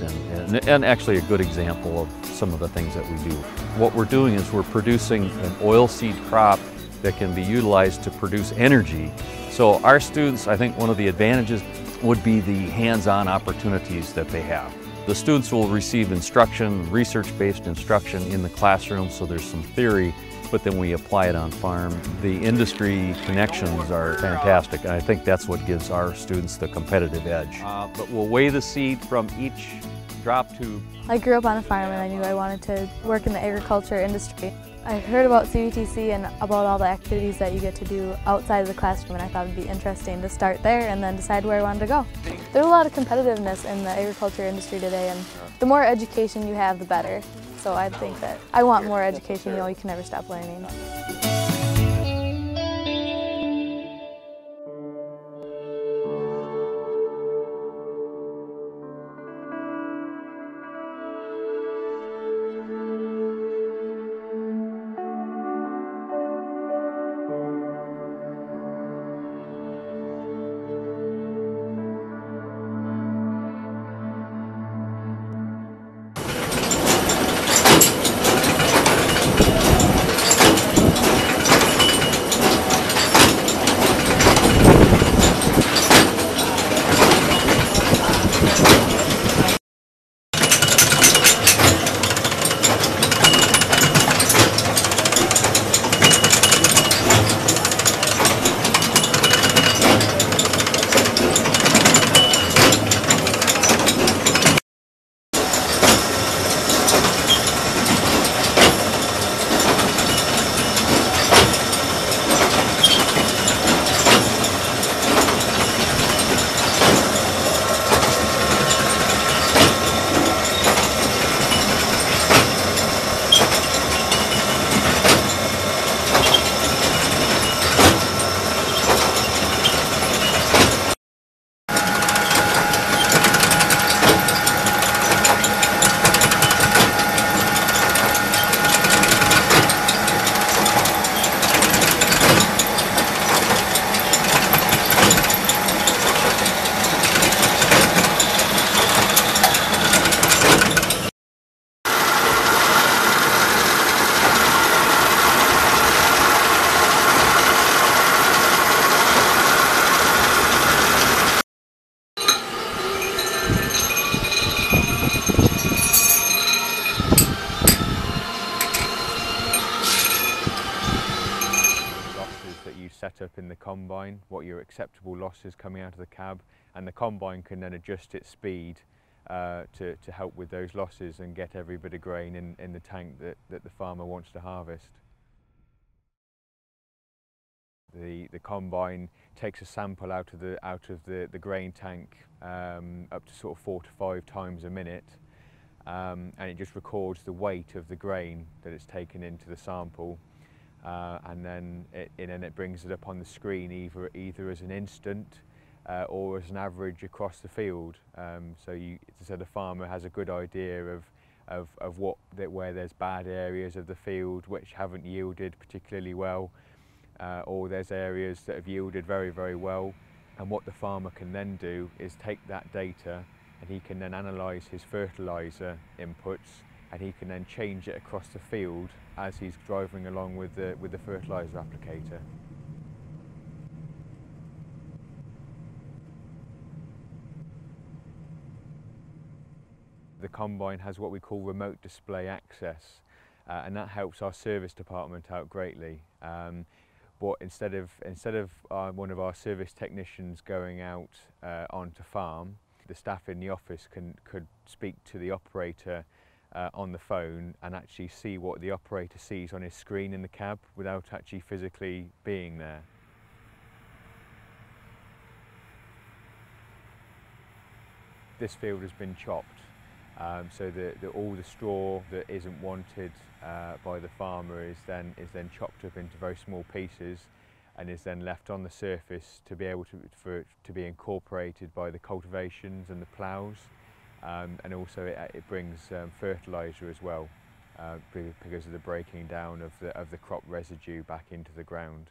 seeds and actually a good example of some of the things that we do. What we're doing is we're producing an oilseed crop that can be utilized to produce energy. So our students, I think one of the advantages would be the hands-on opportunities that they have. The students will receive instruction, research-based instruction in the classroom, so there's some theory, but then we apply it on farm. The industry connections are fantastic, and I think that's what gives our students the competitive edge. But we'll weigh the seed from each drop tube. I grew up on a farm and I knew I wanted to work in the agriculture industry. I heard about CVTC and about all the activities that you get to do outside of the classroom, and I thought it'd be interesting to start there and then decide where I wanted to go. There's a lot of competitiveness in the agriculture industry today, and the more education you have, the better. So I think that I want more education. You know, you can never stop learning. Set up in the combine, what your acceptable losses coming out of the cab, and the combine can then adjust its speed to help with those losses and get every bit of grain in the tank that the farmer wants to harvest. The combine takes a sample out of the grain tank up to sort of 4 to 5 times a minute, and it just records the weight of the grain that it's taken into the sample. And then it brings it up on the screen either as an instant or as an average across the field. So the farmer has a good idea of where there's bad areas of the field which haven't yielded particularly well, or there's areas that have yielded very, very well. And what the farmer can then do is take that data and he can then analyse his fertiliser inputs, and he can then change it across the field as he's driving along with the fertiliser applicator. The combine has what we call remote display access, and that helps our service department out greatly. But instead of one of our service technicians going out onto farm, the staff in the office could speak to the operator on the phone and actually see what the operator sees on his screen in the cab without actually physically being there. This field has been chopped, so all the straw that isn't wanted by the farmer is then chopped up into very small pieces and is then left on the surface to be able to be incorporated by the cultivations and the ploughs. And also it brings fertiliser as well, because of the breaking down of the crop residue back into the ground.